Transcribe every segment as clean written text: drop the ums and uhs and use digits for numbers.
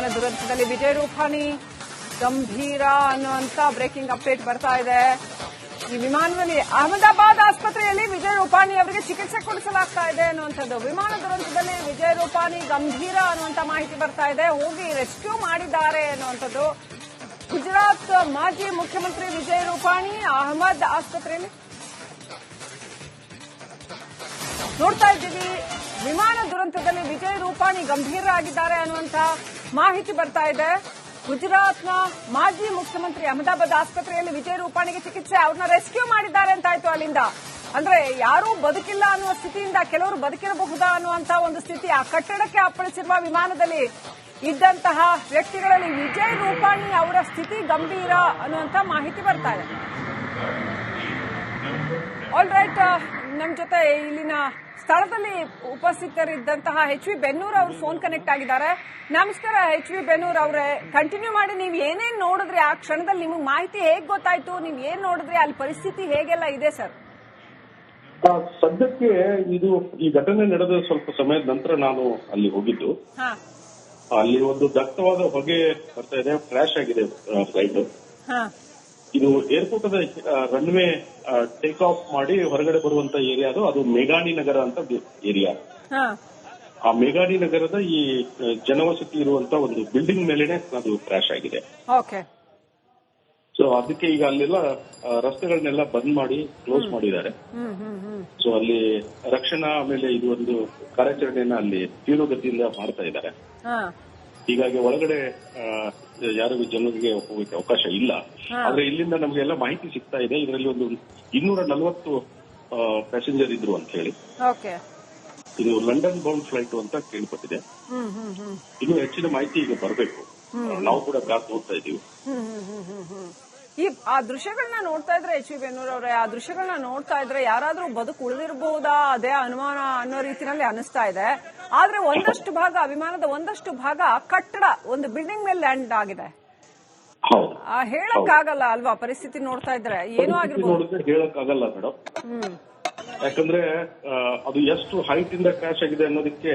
ವಿಮಾನ ದುರಂತದಲ್ಲಿ ವಿಜಯ್ ರೂಪಾನಿ ಗಂಭೀರ ಅನ್ನುವಂತ ಬ್ರೇಕಿಂಗ್ ಅಪ್ಡೇಟ್ ಬರ್ತಾ ಇದೆ. ಈ ವಿಮಾನದಲ್ಲಿ ಅಹಮದಾಬಾದ್ ಆಸ್ಪತ್ರೆಯಲ್ಲಿ ವಿಜಯ್ ರೂಪಾನಿ ಅವರಿಗೆ ಚಿಕಿತ್ಸೆ ಕೊಡಿಸಲಾಗ್ತಾ ಇದೆ ಅನ್ನುವಂಥದ್ದು. ವಿಮಾನ ದುರಂತದಲ್ಲಿ ವಿಜಯ್ ರೂಪಾನಿ ಗಂಭೀರ ಅನ್ನುವಂತ ಮಾಹಿತಿ ಬರ್ತಾ ಇದೆ. ಹೋಗಿ ರೆಸ್ಕ್ಯೂ ಮಾಡಿದ್ದಾರೆ ಅನ್ನುವಂಥದ್ದು. ಗುಜರಾತ್ ಮಾಜಿ ಮುಖ್ಯಮಂತ್ರಿ ವಿಜಯ್ ರೂಪಾನಿ ಅಹಮದ್ ಆಸ್ಪತ್ರೆಯಲ್ಲಿ ನೋಡ್ತಾ ಇದ್ದೀವಿ. ವಿಮಾನ ದುರಂತದಲ್ಲಿ ವಿಜಯ್ ರೂಪಾನಿ ಗಂಭೀರ ಆಗಿದ್ದಾರೆ ಅನ್ನುವಂತ ಮಾಹಿತಿ ಬರ್ತಾ ಇದೆ. ಗುಜರಾತ್ನ ಮಾಜಿ ಮುಖ್ಯಮಂತ್ರಿ ಅಹಮದಾಬಾದ್ ಆಸ್ಪತ್ರೆಯಲ್ಲಿ ವಿಜಯ್ ರೂಪಾನಿಗೆ ಚಿಕಿತ್ಸೆ, ಅವ್ರನ್ನ ರೆಸ್ಕ್ಯೂ ಮಾಡಿದ್ದಾರೆ ಅಂತಾಯ್ತು ಅಲ್ಲಿಂದ. ಅಂದ್ರೆ ಯಾರೂ ಬದುಕಿಲ್ಲ ಅನ್ನುವ ಸ್ಥಿತಿಯಿಂದ ಕೆಲವರು ಬದುಕಿರಬಹುದಾ ಅನ್ನುವಂತ ಒಂದು ಸ್ಥಿತಿ. ಆ ಕಟ್ಟಡಕ್ಕೆ ಅಪ್ಪಳಿಸಿರುವ ವಿಮಾನದಲ್ಲಿ ಇದ್ದಂತಹ ವ್ಯಕ್ತಿಗಳಲ್ಲಿ ವಿಜಯ್ ರೂಪಾನಿ ಅವರ ಸ್ಥಿತಿ ಗಂಭೀರ ಅನ್ನುವಂತ ಮಾಹಿತಿ ಬರ್ತಾ ಇದೆ. ಆಲ್ ರೈಟ್, ನಮ್ಮ ಜೊತೆ ಇಲ್ಲಿನ ಸ್ಥಳದಲ್ಲಿ ಉಪಸ್ಥಿತರಿದ್ದಂತಹ ಎಚ್ ವಿ ಬೆನ್ನೂರ್ ಅವರು ಫೋನ್ ಕನೆಕ್ಟ್ ಆಗಿದ್ದಾರೆ. ನಮಸ್ಕಾರ ಎಚ್ ವಿ ಬೆನ್ನೂರ್ ಅವರೇ, ಕಂಟಿನ್ಯೂ ಮಾಡಿ. ನೀವು ಏನೇನ್ ನೋಡಿದ್ರಿ ಆ ಕ್ಷಣದಲ್ಲಿ? ನಿಮಗೆ ಮಾಹಿತಿ ಹೇಗ್ ಗೊತ್ತಾಯ್ತು? ನೀವು ಏನ್ ನೋಡಿದ್ರಿ? ಅಲ್ಲಿ ಪರಿಸ್ಥಿತಿ ಹೇಗೆಲ್ಲ ಇದೆ ಸರ್? ಸದ್ಯಕ್ಕೆ ಇದು ಈ ಘಟನೆ ನಡೆದ ಸ್ವಲ್ಪ ಸಮಯದ ನಂತರ ನಾನು ಅಲ್ಲಿ ಹೋಗಿದ್ದು. ಅಲ್ಲಿ ಒಂದು ದಟ್ಟವಾದ ಹೊಗೆ ಬರ್ತಾ ಇದೆ, ಕ್ರ್ಯಾಶ್ ಆಗಿದೆ ಫ್ಲೈಟ್. ಇದು ಏರ್ಪೋರ್ಟ್ ರನ್ವೇ ಟೇಕ್ ಆಫ್ ಮಾಡಿ ಹೊರಗಡೆ ಬರುವಂತ ಏರಿಯಾ ಅದು ಮೇಘಾನಿ ನಗರ ಅಂತ ಏರಿಯಾ. ಆ ಮೇಘಾನಿ ನಗರದ ಈ ಜನವಸತಿ ಇರುವಂತ ಒಂದು ಬಿಲ್ಡಿಂಗ್ ಮೇಲೆನೆ ಅದು ಕ್ರ್ಯಾಶ್ ಆಗಿದೆ. ಸೊ ಅದಕ್ಕೆ ಈಗ ಅಲ್ಲೆಲ್ಲ ರಸ್ತೆಗಳನ್ನೆಲ್ಲ ಬಂದ್ ಮಾಡಿ ಕ್ಲೋಸ್ ಮಾಡಿದ್ದಾರೆ. ಸೊ ಅಲ್ಲಿ ರಕ್ಷಣಾ ಆಮೇಲೆ ಇದು ಒಂದು ಕಾರ್ಯಾಚರಣೆಯನ್ನ ಅಲ್ಲಿ ತೀವ್ರಗತಿಯಿಂದ ಮಾಡ್ತಾ ಇದ್ದಾರೆ. ಹೀಗಾಗಿ ಒಳಗಡೆ ಯಾರು ಜನರಿಗೆ ಹೋಗಕ್ಕೆ ಅವಕಾಶ ಇಲ್ಲ. ಆದ್ರೆ ಇಲ್ಲಿಂದ ನಮಗೆಲ್ಲ ಮಾಹಿತಿ ಸಿಗ್ತಾ ಇದೆ. ಇದರಲ್ಲಿ ಒಂದು 240 ಪ್ಯಾಸೆಂಜರ್ ಇದ್ರು ಅಂತ ಹೇಳಿ. ಇದು ಲಂಡನ್ ಬೌಂಡ್ ಫ್ಲೈಟ್ ಅಂತ ಕೇಳ್ಪಟ್ಟಿದೆ. ಇನ್ನು ಹೆಚ್ಚಿನ ಮಾಹಿತಿ ಈಗ ಬರಬೇಕು. ನಾವು ಕೂಡ ಕಾದು ನೋಡ್ತಾ ಇದೀವಿ. ಆ ದೃಶ್ಯಗಳನ್ನ ನೋಡ್ತಾ ಇದ್ರೆ ಎಚ್ ವಿ ಬೆನ್ನೂರ್ ಅವರೇ, ಆ ದೃಶ್ಯಗಳನ್ನ ನೋಡ್ತಾ ಇದ್ರೆ ಯಾರಾದ್ರೂ ಬದುಕು ಉಳಿದಿರಬಹುದಾ ಅದೇ ಅನುಮಾನ ಅನ್ನೋ ರೀತಿಯಲ್ಲಿ ಅನಿಸ್ತಾ ಇದೆ. ಆದ್ರೆ ಒಂದಷ್ಟು ಭಾಗ, ವಿಮಾನದ ಒಂದಷ್ಟು ಭಾಗ ಕಟ್ಟಡ ಒಂದು ಬಿಲ್ಡಿಂಗ್ ಮೇಲೆ ಲ್ಯಾಂಡ್ ಆಗಿದೆ. ಹೇಳಕ್ಕಾಗಲ್ಲ ಅಲ್ವಾ? ಪರಿಸ್ಥಿತಿ ನೋಡ್ತಾ ಇದ್ರೆ ಏನೂ ಆಗಿರ್ಬೋದು. ಹೇಳಕ್ಕಾಗಲ್ಲ ಮೇಡಮ್, ಯಾಕಂದ್ರೆ ಅದು ಎಷ್ಟು ಹೈಟ್ ಇಂದ ಕ್ರಾಶ್ ಆಗಿದೆ ಅನ್ನೋದಕ್ಕೆ.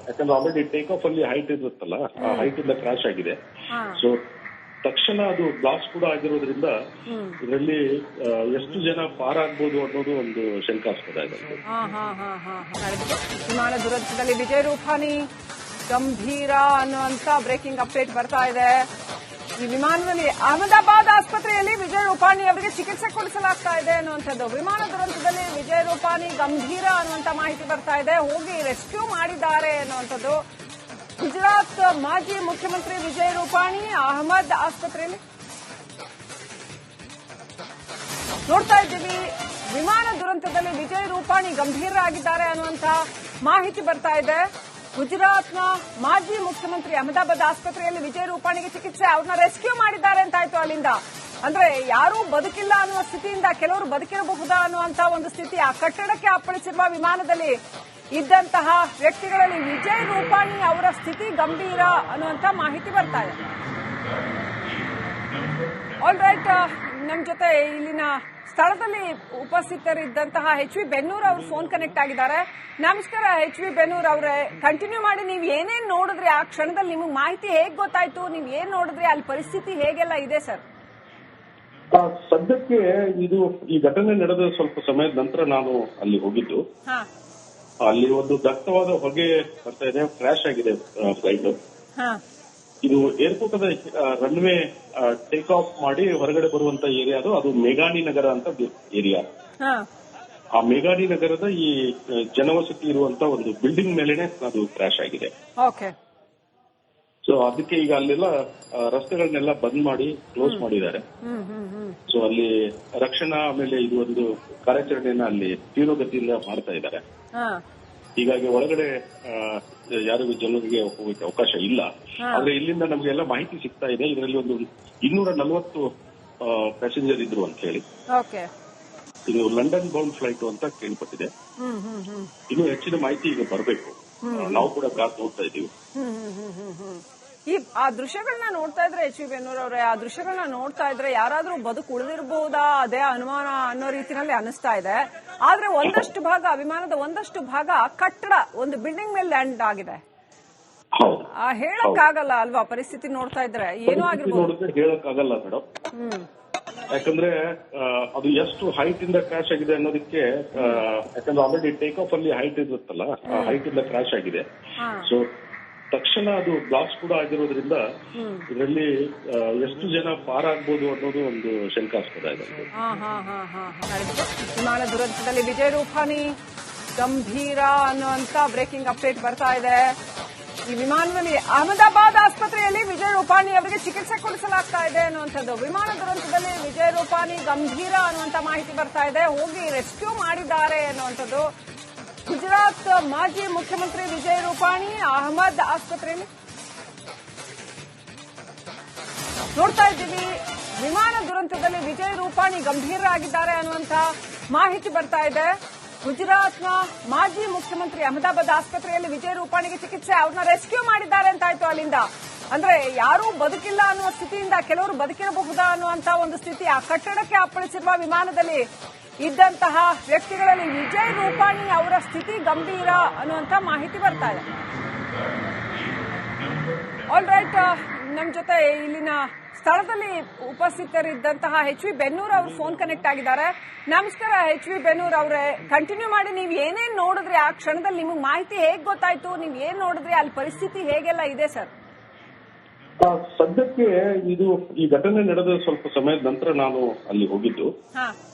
ಯಾಕಂದ್ರೆ ಆಲ್ರೆಡಿ ಟೇಕ್ ಆಫ್ ಅಲ್ಲಿ ಹೈಟ್ ಇರುತ್ತಲ್ಲ, ಆ ಹೈಟ್ ಇಂದ ಕ್ರಾಶ್ ಆಗಿದೆ. ಸೊ ತಕ್ಷಣ ಅದು ಬ್ಲಾಸ್ಟ್ ಕೂಡ ಆಗಿರೋದ್ರಿಂದ ಇದರಲ್ಲಿ ಎಷ್ಟು ಜನ ಪಾರಾಗ್ಬೋದು ಅನ್ನೋದು ಒಂದು ಶಂಕಾಸ್ಪದ ಇದೆ. ವಿಮಾನ ದುರಂತದಲ್ಲಿ ವಿಜಯ್ ರೂಪಾನಿ ಗಂಭೀರ ಅನ್ನುವಂತ ಬ್ರೇಕಿಂಗ್ ಅಪ್ಡೇಟ್ ಬರ್ತಾ ಇದೆ. ಈ ವಿಮಾನದಲ್ಲಿ ಅಹಮದಾಬಾದ್ ಆಸ್ಪತ್ರೆಯಲ್ಲಿ ವಿಜಯ್ ರೂಪಾನಿ ಅವರಿಗೆ ಚಿಕಿತ್ಸೆ ಕೊಡಿಸಲಾಗ್ತಾ ಇದೆ ಅನ್ನುವಂಥದ್ದು. ವಿಮಾನ ದುರಂತದಲ್ಲಿ ವಿಜಯ್ ರೂಪಾನಿ ಗಂಭೀರ ಅನ್ನುವಂತ ಮಾಹಿತಿ ಬರ್ತಾ ಇದೆ. ಹೋಗಿ ರೆಸ್ಕ್ಯೂ ಮಾಡಿದ್ದಾರೆ ಅನ್ನುವಂಥದ್ದು. ಗುಜರಾತ್ ಮಾಜಿ ಮುಖ್ಯಮಂತ್ರಿ ವಿಜಯ್ ರೂಪಾನಿ ಅಹಮದ್ ಆಸ್ಪತ್ರೆಯಲ್ಲಿ ನೋಡ್ತಾ ಇದ್ದೀವಿ. ವಿಮಾನ ದುರಂತದಲ್ಲಿ ವಿಜಯ್ ರೂಪಾನಿ ಗಂಭೀರ ಆಗಿದ್ದಾರೆ ಅನ್ನುವಂತ ಮಾಹಿತಿ ಬರ್ತಾ ಇದೆ. ಗುಜರಾತ್ನ ಮಾಜಿ ಮುಖ್ಯಮಂತ್ರಿ ಅಹಮದಾಬಾದ್ ಆಸ್ಪತ್ರೆಯಲ್ಲಿ ವಿಜಯ್ ರೂಪಾನಿಗೆ ಚಿಕಿತ್ಸೆ, ಅವ್ರನ್ನ ರೆಸ್ಕ್ಯೂ ಮಾಡಿದ್ದಾರೆ ಅಂತಾಯ್ತು ಅಲ್ಲಿಂದ. ಅಂದ್ರೆ ಯಾರೂ ಬದುಕಿಲ್ಲ ಅನ್ನುವ ಸ್ಥಿತಿಯಿಂದ ಕೆಲವರು ಬದುಕಿರಬಹುದಾ ಅನ್ನುವಂತ ಒಂದು ಸ್ಥಿತಿ. ಆ ಕಟ್ಟಡಕ್ಕೆ ಅಪ್ಪಳಿಸಿರುವ ವಿಮಾನದಲ್ಲಿ ಇದ್ದಂತಹ ವ್ಯಕ್ತಿಗಳಲ್ಲಿ ವಿಜಯ್ ರೂಪಾನಿ ಅವರ ಸ್ಥಿತಿ ಗಂಭೀರ ಅನ್ನುವಂತ ಮಾಹಿತಿ ಬರ್ತಾ ಇದೆ. ಆಲ್ ರೈಟ್, ನಮ್ಮ ಜೊತೆ ಇಲ್ಲಿನ ಸ್ಥಳದಲ್ಲಿ ಉಪಸ್ಥಿತರಿದ್ದಂತಹ ಎಚ್ ವಿ ಬೆನ್ನೂರ್ ಅವರು ಫೋನ್ ಕನೆಕ್ಟ್ ಆಗಿದ್ದಾರೆ. ನಮಸ್ಕಾರ ಎಚ್ ವಿ ಬೆನ್ನೂರ್ ಅವರೇ, ಕಂಟಿನ್ಯೂ ಮಾಡಿ. ನೀವು ಏನೇನ್ ನೋಡಿದ್ರಿ ಆ ಕ್ಷಣದಲ್ಲಿ? ನಿಮಗೆ ಮಾಹಿತಿ ಹೇಗ್ ಗೊತ್ತಾಯ್ತು? ನೀವು ಏನ್ ನೋಡಿದ್ರಿ? ಅಲ್ಲಿ ಪರಿಸ್ಥಿತಿ ಹೇಗೆಲ್ಲ ಇದೆ ಸರ್? ಸದ್ಯಕ್ಕೆ ಇದು ಈ ಘಟನೆ ನಡೆದ ಸ್ವಲ್ಪ ಸಮಯದ ನಂತರ ನಾನು ಅಲ್ಲಿ ಹೋಗಿದ್ದು. ಅಲ್ಲಿ ಒಂದು ದಟ್ಟವಾದ ಹೊಗೆ ಬರ್ತಾ ಇದೆ, ಕ್ರ್ಯಾಶ್ ಆಗಿದೆ ಫ್ಲೈಟ್. ಇದು ಏರ್ಪೋರ್ಟ್ ರನ್ವೇ ಟೇಕ್ ಆಫ್ ಮಾಡಿ ಹೊರಗಡೆ ಬರುವಂತ ಏರಿಯಾ ಅದು ಮೇಘಾನಿ ನಗರ ಅಂತ ಏರಿಯಾ. ಆ ಮೇಘಾನಿ ನಗರದ ಈ ಜನವಸತಿ ಇರುವಂತ ಒಂದು ಬಿಲ್ಡಿಂಗ್ ಮೇಲೆನೆ ಅದು ಕ್ರ್ಯಾಶ್ ಆಗಿದೆ. ಸೊ ಅದಕ್ಕೆ ಈಗ ಅಲ್ಲೆಲ್ಲ ರಸ್ತೆಗಳನ್ನೆಲ್ಲ ಬಂದ್ ಮಾಡಿ ಕ್ಲೋಸ್ ಮಾಡಿದ್ದಾರೆ. ಸೊ ಅಲ್ಲಿ ರಕ್ಷಣಾ ಆಮೇಲೆ ಇದು ಒಂದು ಕಾರ್ಯಾಚರಣೆಯನ್ನ ಅಲ್ಲಿ ತೀವ್ರಗತಿಯಿಂದ ಮಾಡ್ತಾ ಇದ್ದಾರೆ. ಹೀಗಾಗಿ ಒಳಗಡೆ ಯಾರು ಜನರಿಗೆ ಹೋಗಕ್ಕೆ ಅವಕಾಶ ಇಲ್ಲ. ಆದ್ರೆ ಇಲ್ಲಿಂದ ನಮಗೆಲ್ಲ ಮಾಹಿತಿ ಸಿಗ್ತಾ ಇದೆ. ಇದರಲ್ಲಿ ಒಂದು 240 ಪ್ಯಾಸೆಂಜರ್ ಇದ್ರು ಅಂತ ಹೇಳಿ. ಇದು ಲಂಡನ್ ಬೌಂಡ್ ಫ್ಲೈಟ್ ಅಂತ ಕೇಳ್ಪಟ್ಟಿದೆ. ಇನ್ನು ಹೆಚ್ಚಿನ ಮಾಹಿತಿ ಈಗ ಬರಬೇಕು. ನಾವು ಕೂಡ ಕಾದು ನೋಡ್ತಾ ಇದೀವಿ. ಆ ದೃಶ್ಯಗಳನ್ನ ನೋಡ್ತಾ ಇದ್ರೆ ಎಚ್ ವಿ ಬೆನ್ನೂರ್ ಅವರೇ, ಆ ದೃಶ್ಯಗಳನ್ನ ನೋಡ್ತಾ ಇದ್ರೆ ಯಾರಾದ್ರೂ ಬದುಕು ಉಳಿದಿರಬಹುದಾ ಅದೇ ಅನುಮಾನ ಅನ್ನೋ ರೀತಿಯಲ್ಲಿ ಅನಿಸ್ತಾ ಇದೆ. ಆದ್ರೆ ಒಂದಷ್ಟು ಭಾಗ, ವಿಮಾನದ ಒಂದಷ್ಟು ಭಾಗ ಕಟ್ಟಡ ಒಂದು ಬಿಲ್ಡಿಂಗ್ ಮೇಲೆ ಲ್ಯಾಂಡ್ ಆಗಿದೆ. ಹೌದು. ಹೇಳಕ್ಕಾಗಲ್ಲ ಅಲ್ವಾ, ಪರಿಸ್ಥಿತಿ ನೋಡ್ತಾ ಇದ್ರೆ ಏನೋ ಆಗಿರ್ಬೋದು. ನೋಡಿದ್ರೆ ಹೇಳಕ್ಕಾಗಲ್ಲ ಮೇಡಮ್. ಯಾಕಂದ್ರೆ ಅದು ಎಷ್ಟು ಹೈಟ್ ಇಂದ ಕ್ರಾಶ್ ಆಗಿದೆ ಅನ್ನೋದಕ್ಕೆ, ಯಾಕಂದ್ರೆ ಆಲ್ರೆಡಿ ಟೇಕ್ ಆಫ್ ಅಲ್ಲಿ ಹೈಟ್ ಇರುತ್ತಲ್ಲ, ಆ ಹೈಟ್ ಇಂದ ಕ್ರಾಶ್ ಆಗಿದೆ. ಸೊ ತಕ್ಷಣ ಅದು ಬ್ಲಾಸ್ಟ್ ಕೂಡ ಆಗಿರೋದ್ರಿಂದ ಇದರಲ್ಲಿ ಎಷ್ಟು ಜನ ಪಾರಾಗ್ಬೋದು ಅನ್ನೋದು ಒಂದು ಶಂಕಾಸ್ಪದ ಇದೆ. ವಿಮಾನ ದುರಂತದಲ್ಲಿ ವಿಜಯ್ ರೂಪಾನಿ ಗಂಭೀರ ಅನ್ನುವಂತ ಬ್ರೇಕಿಂಗ್ ಅಪ್ಡೇಟ್ ಬರ್ತಾ ಇದೆ. ಈ ವಿಮಾನದಲ್ಲಿ ಅಹಮದಾಬಾದ್ ಆಸ್ಪತ್ರೆಯಲ್ಲಿ ವಿಜಯ್ ರೂಪಾನಿ ಅವರಿಗೆ ಚಿಕಿತ್ಸೆ ಕೊಡಿಸಲಾಗ್ತಾ ಇದೆ ಅನ್ನುವಂಥದ್ದು. ವಿಮಾನ ದುರಂತದಲ್ಲಿ ವಿಜಯ್ ರೂಪಾನಿ ಗಂಭೀರ ಅನ್ನುವಂತ ಮಾಹಿತಿ ಬರ್ತಾ ಇದೆ. ಹೋಗಿ ರೆಸ್ಕ್ಯೂ ಮಾಡಿದ್ದಾರೆ ಅನ್ನುವಂಥದ್ದು. ಗುಜರಾತ್ ಮಾಜಿ ಮುಖ್ಯಮಂತ್ರಿ ವಿಜಯ್ ರೂಪಾನಿ ಅಹಮದ್ ಆಸ್ಪತ್ರೆಯಲ್ಲಿ ನೋಡ್ತಾ ಇದ್ದೀವಿ. ವಿಮಾನ ದುರಂತದಲ್ಲಿ ವಿಜಯ್ ರೂಪಾನಿ ಗಂಭೀರರಾಗಿದ್ದಾರೆ ಅನ್ನುವಂತ ಮಾಹಿತಿ ಬರ್ತಾ ಇದೆ. ಗುಜರಾತ್ನ ಮಾಜಿ ಮುಖ್ಯಮಂತ್ರಿ ಅಹಮದಾಬಾದ್ ಆಸ್ಪತ್ರೆಯಲ್ಲಿ ವಿಜಯ್ ರೂಪಾನಿಗೆ ಚಿಕಿತ್ಸೆ, ಅವ್ರನ್ನ ರೆಸ್ಕ್ಯೂ ಮಾಡಿದ್ದಾರೆ ಅಂತಾಯ್ತು ಅಲ್ಲಿಂದ. ಅಂದ್ರೆ ಯಾರೂ ಬದುಕಿಲ್ಲ ಅನ್ನುವ ಸ್ಥಿತಿಯಿಂದ ಕೆಲವರು ಬದುಕಿರಬಹುದಾ ಅನ್ನುವಂತ ಒಂದು ಸ್ಥಿತಿ. ಆ ಕಟ್ಟಡಕ್ಕೆ ಅಪ್ಪಳಿಸಿರುವ ವಿಮಾನದಲ್ಲಿ ಇದ್ದಂತಹ ವ್ಯಕ್ತಿಗಳಲ್ಲಿ ವಿಜಯ್ ರೂಪಾನಿ ಅವರ ಸ್ಥಿತಿ ಗಂಭೀರ ಅನ್ನುವಂತ ಮಾಹಿತಿ ಬರ್ತಾ ಇದೆ. ಆಲ್ ರೈಟ್, ನಮ್ ಜೊತೆ ಇಲ್ಲಿನ ಸ್ಥಳದಲ್ಲಿ ಉಪಸ್ಥಿತರಿದ್ದಂತಹ ಎಚ್ ವಿ ಬೆನ್ನೂರ್ ಅವರು ಫೋನ್ ಕನೆಕ್ಟ್ ಆಗಿದ್ದಾರೆ. ನಮಸ್ಕಾರ ಎಚ್ ವಿ ಬೆನ್ನೂರ್ ಅವರೇ, ಕಂಟಿನ್ಯೂ ಮಾಡಿ. ನೀವು ಏನೇನ್ ನೋಡಿದ್ರಿ ಆ ಕ್ಷಣದಲ್ಲಿ, ನಿಮಗೆ ಮಾಹಿತಿ ಹೇಗ್ ಗೊತ್ತಾಯ್ತು, ನೀವ್ ಏನ್ ನೋಡಿದ್ರಿ, ಅಲ್ಲಿ ಪರಿಸ್ಥಿತಿ ಹೇಗೆಲ್ಲ ಇದೆ ಸರ್? ಸದ್ಯಕ್ಕೆ ಇದು ಈ ಘಟನೆ ನಡೆದ ಸ್ವಲ್ಪ ಸಮಯದ ನಂತರ ನಾನು ಅಲ್ಲಿ ಹೋಗಿದ್ದು.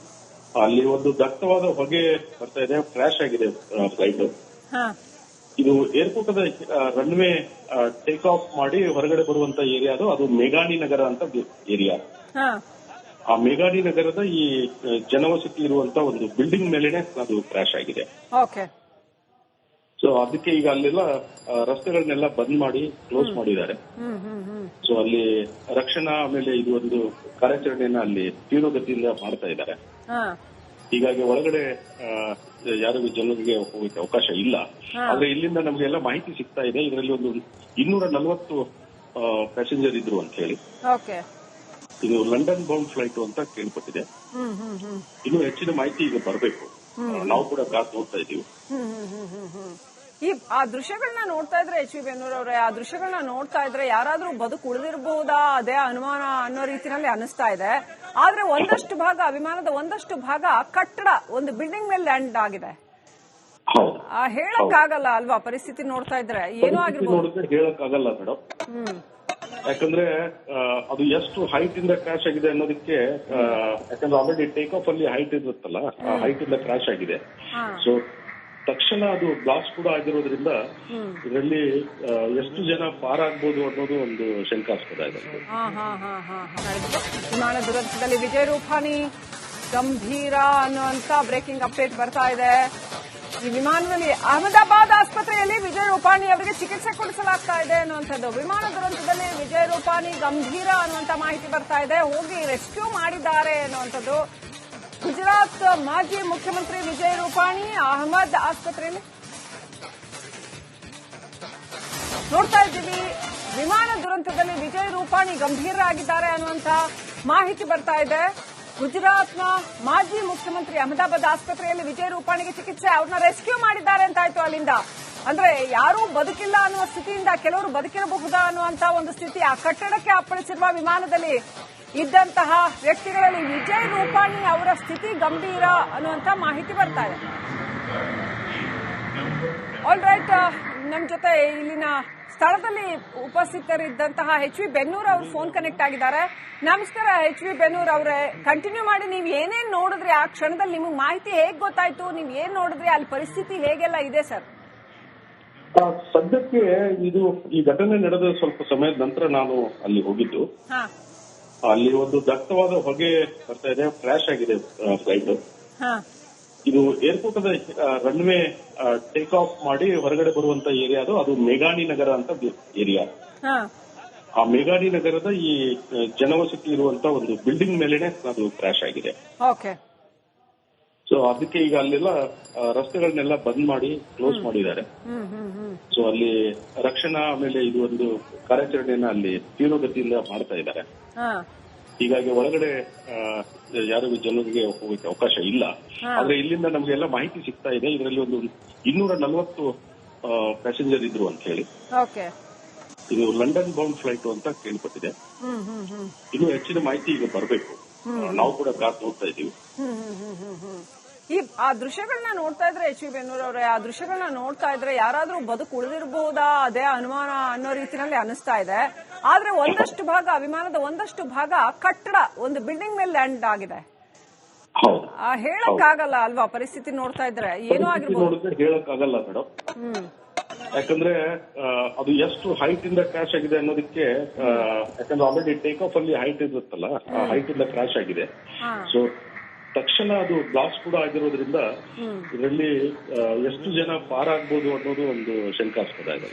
ಅಲ್ಲಿ ಒಂದು ದಟ್ಟವಾದ ಹೊಗೆ ಬರ್ತಾ ಇದೆ, ಕ್ರ್ಯಾಶ್ ಆಗಿದೆ ಫ್ಲೈಟ್. ಇದು ಏರ್ಪೋರ್ಟ್ ರನ್ವೇ ಟೇಕ್ ಆಫ್ ಮಾಡಿ ಹೊರಗಡೆ ಬರುವಂತ ಏರಿಯಾ ಅದು ಮೇಘಾನಿ ನಗರ ಅಂತ ಏರಿಯಾ. ಆ ಮೇಘಾನಿ ನಗರದ ಈ ಜನವಸತಿ ಇರುವಂತ ಒಂದು ಬಿಲ್ಡಿಂಗ್ ಮೇಲೆನೆ ಅದು ಕ್ರ್ಯಾಶ್ ಆಗಿದೆ. ಸೊ ಅದಕ್ಕೆ ಈಗ ಅಲ್ಲೆಲ್ಲ ರಸ್ತೆಗಳನ್ನೆಲ್ಲ ಬಂದ್ ಮಾಡಿ ಕ್ಲೋಸ್ ಮಾಡಿದ್ದಾರೆ. ಸೊ ಅಲ್ಲಿ ರಕ್ಷಣಾ ಆಮೇಲೆ ಇದು ಒಂದು ಕಾರ್ಯಾಚರಣೆಯನ್ನ ಅಲ್ಲಿ ತೀವ್ರಗತಿಯಿಂದ ಮಾಡ್ತಾ ಇದ್ದಾರೆ. ಹೀಗಾಗಿ ಒಳಗಡೆ ಯಾರಿಗೂ ಜನರಿಗೆ ಹೋಗಕ್ಕೆ ಅವಕಾಶ ಇಲ್ಲ. ಆದ್ರೆ ಇಲ್ಲಿಂದ ನಮಗೆಲ್ಲ ಮಾಹಿತಿ ಸಿಗ್ತಾ ಇದೆ, ಇದರಲ್ಲಿ ಒಂದು 240 ಪ್ಯಾಸೆಂಜರ್ ಇದ್ರು ಅಂತ ಹೇಳಿ. ಇದು ಲಂಡನ್ ಬೌಂಡ್ ಫ್ಲೈಟ್ ಅಂತ ಕೇಳ್ಪಟ್ಟಿದೆ. ಇನ್ನು ಹೆಚ್ಚಿನ ಮಾಹಿತಿ ಈಗ ಬರಬೇಕು, ನಾವು ಕೂಡ ಕಾದು ನೋಡ್ತಾ ಇದೀವಿ. ಆ ದೃಶ್ಯಗಳನ್ನ ನೋಡ್ತಾ ಇದ್ರೆ ಎಚ್ ವಿ ಬೆನ್ನೂರ್ ಅವರೇ, ಆ ದೃಶ್ಯಗಳನ್ನ ನೋಡ್ತಾ ಇದ್ರೆ ಯಾರಾದ್ರೂ ಬದುಕು ಉಳಿದಿರಬಹುದಾ ಅದೇ ಅನುಮಾನ ಅನ್ನೋ ರೀತಿಯಲ್ಲಿ ಅನಿಸ್ತಾ ಇದೆ. ಆದ್ರೆ ಒಂದಷ್ಟು ಭಾಗ, ವಿಮಾನದ ಒಂದಷ್ಟು ಭಾಗ ಕಟ್ಟಡ ಒಂದು ಬಿಲ್ಡಿಂಗ್ ಮೇಲೆ ಲ್ಯಾಂಡ್ ಆಗಿದೆ. ಹೇಳಕ್ಕಾಗಲ್ಲ ಅಲ್ವಾ, ಪರಿಸ್ಥಿತಿ ನೋಡ್ತಾ ಇದ್ರೆ ಏನೋ ಆಗಿರ್ಬೋದು. ಹೇಳಕ್ಕಾಗಲ್ಲ ಮೇಡಮ್. ಯಾಕಂದ್ರೆ ಅದು ಎಷ್ಟು ಹೈಟ್ ಇಂದ ಕ್ರಾಶ್ ಆಗಿದೆ ಅನ್ನೋದಕ್ಕೆ, ಯಾಕಂದ್ರೆ ಆಲ್ರೆಡಿ ಟೇಕ್ ಆಫ್ ಅಲ್ಲಿ ಹೈಟ್ ಇರುತ್ತಲ್ಲ, ಆ ಹೈಟ್ ಇಂದ ಕ್ರಾಶ್ ಆಗಿದೆ. ಸೊ ತಕ್ಷಣ ಅದು ಬ್ಲಾಸ್ಟ್ ಕೂಡ ಆಗಿರೋದ್ರಿಂದ ಇದರಲ್ಲಿ ಎಷ್ಟು ಜನ ಪಾರಾಗ್ಬೋದು ಅನ್ನೋದು ಒಂದು ಶಂಕಾಸ್ಪದ ಇದೆ. ವಿಮಾನ ದುರಂತದಲ್ಲಿ ವಿಜಯ್ ರೂಪಾನಿ ಗಂಭೀರ ಅನ್ನುವಂತ ಬ್ರೇಕಿಂಗ್ ಅಪ್ಡೇಟ್ ಬರ್ತಾ ಇದೆ. ಈ ವಿಮಾನದಲ್ಲಿ ಅಹಮದಾಬಾದ್ ಆಸ್ಪತ್ರೆಯಲ್ಲಿ ವಿಜಯ್ ರೂಪಾನಿ ಅವರಿಗೆ ಚಿಕಿತ್ಸೆ ಕೊಡಿಸಲಾಗ್ತಾ ಇದೆ ಅನ್ನುವಂಥದ್ದು. ವಿಮಾನ ದುರಂತದಲ್ಲಿ ವಿಜಯ್ ರೂಪಾನಿ ಗಂಭೀರ ಅನ್ನುವಂತ ಮಾಹಿತಿ ಬರ್ತಾ ಇದೆ. ಹೋಗಿ ರೆಸ್ಕ್ಯೂ ಮಾಡಿದ್ದಾರೆ ಅನ್ನುವಂಥದ್ದು. ಗುಜರಾತ್ ಮಾಜಿ ಮುಖ್ಯಮಂತ್ರಿ ವಿಜಯ್ ರೂಪಾನಿ ಅಹಮದ್ ಆಸ್ಪತ್ರೆಯಲ್ಲಿ ನೋಡ್ತಾ ಇದ್ದೀವಿ. ವಿಮಾನ ದುರಂತದಲ್ಲಿ ವಿಜಯ್ ರೂಪಾನಿ ಗಂಭೀರರಾಗಿದ್ದಾರೆ ಅನ್ನುವಂತ ಮಾಹಿತಿ ಬರ್ತಾ ಇದೆ. ಗುಜರಾತ್ನ ಮಾಜಿ ಮುಖ್ಯಮಂತ್ರಿ ಅಹಮದಾಬಾದ್ ಆಸ್ಪತ್ರೆಯಲ್ಲಿ ವಿಜಯ್ ರೂಪಾನಿಗೆ ಚಿಕಿತ್ಸೆ, ಅವ್ರನ್ನ ರೆಸ್ಕ್ಯೂ ಮಾಡಿದ್ದಾರೆ ಅಂತಾಯ್ತು ಅಲ್ಲಿಂದ. ಅಂದ್ರೆ ಯಾರೂ ಬದುಕಿಲ್ಲ ಅನ್ನುವ ಸ್ಥಿತಿಯಿಂದ ಕೆಲವರು ಬದುಕಿರಬಹುದಾ ಅನ್ನುವಂತ ಒಂದು ಸ್ಥಿತಿ. ಆ ಕಟ್ಟಡಕ್ಕೆ ಅಪ್ಪಳಿಸಿರುವ ವಿಮಾನದಲ್ಲಿ ಇದ್ದಂತಹ ವ್ಯಕ್ತಿಗಳಲ್ಲಿ ವಿಜಯ್ ರೂಪಾನಿ ಅವರ ಸ್ಥಿತಿ ಗಂಭೀರ ಅನ್ನುವಂತ ಮಾಹಿತಿ ಬರ್ತಾ ಇದೆ. ಆಲ್ ರೈಟ್, ನಮ್ ಜೊತೆ ಇಲ್ಲಿನ ಸ್ಥಳದಲ್ಲಿ ಉಪಸ್ಥಿತರಿದ್ದಂತಹ ಎಚ್ ವಿ ಬೆನ್ನೂರ್ ಅವರು ಫೋನ್ ಕನೆಕ್ಟ್ ಆಗಿದ್ದಾರೆ. ನಮಸ್ಕಾರ ಎಚ್ ವಿ ಬೆನ್ನೂರ್ ಅವರೇ, ಕಂಟಿನ್ಯೂ ಮಾಡಿ. ನೀವು ಏನೇನ್ ನೋಡಿದ್ರಿ ಆ ಕ್ಷಣದಲ್ಲಿ, ನಿಮಗೆ ಮಾಹಿತಿ ಹೇಗ್ ಗೊತ್ತಾಯ್ತು, ನೀವ್ ಏನ್ ನೋಡಿದ್ರಿ, ಅಲ್ಲಿ ಪರಿಸ್ಥಿತಿ ಹೇಗೆಲ್ಲ ಇದೆ ಸರ್? ಸದ್ಯಕ್ಕೆ ಇದು ಈ ಘಟನೆ ನಡೆದ ಸ್ವಲ್ಪ ಸಮಯದ ನಂತರ ನಾನು ಅಲ್ಲಿ ಹೋಗಿದ್ದು. ಅಲ್ಲಿ ಒಂದು ದಟ್ಟವಾದ ಹೊಗೆ ಬರ್ತಾ ಇದೆ, ಕ್ರ್ಯಾಶ್ ಆಗಿದೆ ಫ್ಲೈಟ್. ಇದು ಏರ್ಪೋರ್ಟ್ ರನ್ವೇ ಟೇಕ್ ಆಫ್ ಮಾಡಿ ಹೊರಗಡೆ ಬರುವಂತ ಏರಿಯಾ ಅದು ಮೇಘಾನಿ ನಗರ ಅಂತ ಏರಿಯಾ. ಆ ಮೇಘಾನಿ ನಗರದ ಈ ಜನವಸತಿ ಇರುವಂತ ಒಂದು ಬಿಲ್ಡಿಂಗ್ ಮೇಲೆನೆ ಅದು ಕ್ರ್ಯಾಶ್ ಆಗಿದೆ. ಸೊ ಅದಕ್ಕೆ ಈಗ ಅಲ್ಲೆಲ್ಲ ರಸ್ತೆಗಳನ್ನೆಲ್ಲ ಬಂದ್ ಮಾಡಿ ಕ್ಲೋಸ್ ಮಾಡಿದ್ದಾರೆ. ಸೊ ಅಲ್ಲಿ ರಕ್ಷಣಾ ಆಮೇಲೆ ಇದು ಒಂದು ಕಾರ್ಯಾಚರಣೆಯನ್ನ ಅಲ್ಲಿ ತೀವ್ರಗತಿಯಿಂದ ಮಾಡ್ತಾ ಇದ್ದಾರೆ. ಹೀಗಾಗಿ ಒಳಗಡೆ ಯಾರಿಗೂ ಜನರಿಗೆ ಹೋಗಕ್ಕೆ ಅವಕಾಶ ಇಲ್ಲ. ಆದ್ರೆ ಇಲ್ಲಿಂದ ನಮಗೆಲ್ಲ ಮಾಹಿತಿ ಸಿಗ್ತಾ ಇದೆ, ಇದರಲ್ಲಿ ಒಂದು 240 ಪ್ಯಾಸೆಂಜರ್ ಇದ್ರು ಅಂತ ಹೇಳಿ. ಇದು ಲಂಡನ್ ಬೌಂಡ್ ಫ್ಲೈಟ್ ಅಂತ ಕೇಳ್ಪಟ್ಟಿದೆ. ಇನ್ನು ಹೆಚ್ಚಿನ ಮಾಹಿತಿ ಈಗ ಬರಬೇಕು. ನಾವು ಕೂಡ ಕಾದು ನೋಡ್ತಾ ಇದ್ದೀವಿ. ಆ ದೃಶ್ಯಗಳನ್ನ ನೋಡ್ತಾ ಇದ್ರೆ ಎಚ್ ವಿ ಬೆನ್ನೂರ್ ಅವರೇ, ಆ ದೃಶ್ಯಗಳನ್ನ ನೋಡ್ತಾ ಇದ್ರೆ ಯಾರಾದ್ರೂ ಬದುಕು ಉಳಿದಿರಬಹುದಾ ಅದೇ ಅನುಮಾನ ಅನ್ನೋ ರೀತಿಯಲ್ಲಿ ಅನಿಸ್ತಾ ಇದೆ. ಆದ್ರೆ ಒಂದಷ್ಟು ಭಾಗ, ವಿಮಾನದ ಒಂದಷ್ಟು ಭಾಗ ಕಟ್ಟಡ, ಒಂದು ಬಿಲ್ಡಿಂಗ್ ಮೇಲೆ ಲ್ಯಾಂಡ್ ಆಗಿದೆ. ಹೇಳಕ್ಕಾಗಲ್ಲ ಅಲ್ವಾ ಪರಿಸ್ಥಿತಿ ನೋಡ್ತಾ ಇದ್ರೆ, ಏನೋ ಆಗಿರ್ಬೋದು. ಹೇಳಕ್ಕಾಗಲ್ಲ ಮೇಡಮ್, ಯಾಕಂದ್ರೆ ಅದು ಎಷ್ಟು ಹೈಟ್ ಇಂದ ಕ್ರಾಶ್ ಆಗಿದೆ ಅನ್ನೋದಕ್ಕೆ, ಯಾಕಂದ್ರೆ ಆಲ್ರೆಡಿ ಟೇಕ್ ಆಫ್ ಅಲ್ಲಿ ಹೈಟ್ ಇರುತ್ತಲ್ಲ, ಆ ಹೈಟ್ ಇಂದ ಕ್ರಾಶ್ ಆಗಿದೆ. ಸೊ ತಕ್ಷಣ ಅದು ಬ್ಲಾಸ್ಟ್ ಕೂಡ ಆಗಿರೋದ್ರಿಂದ ಇದರಲ್ಲಿ ಎಷ್ಟು ಜನ ಪಾರಾಗ್ಬೋದು ಅನ್ನೋದು ಒಂದು ಶಂಕಾಸ್ಪದ ಇದೆ.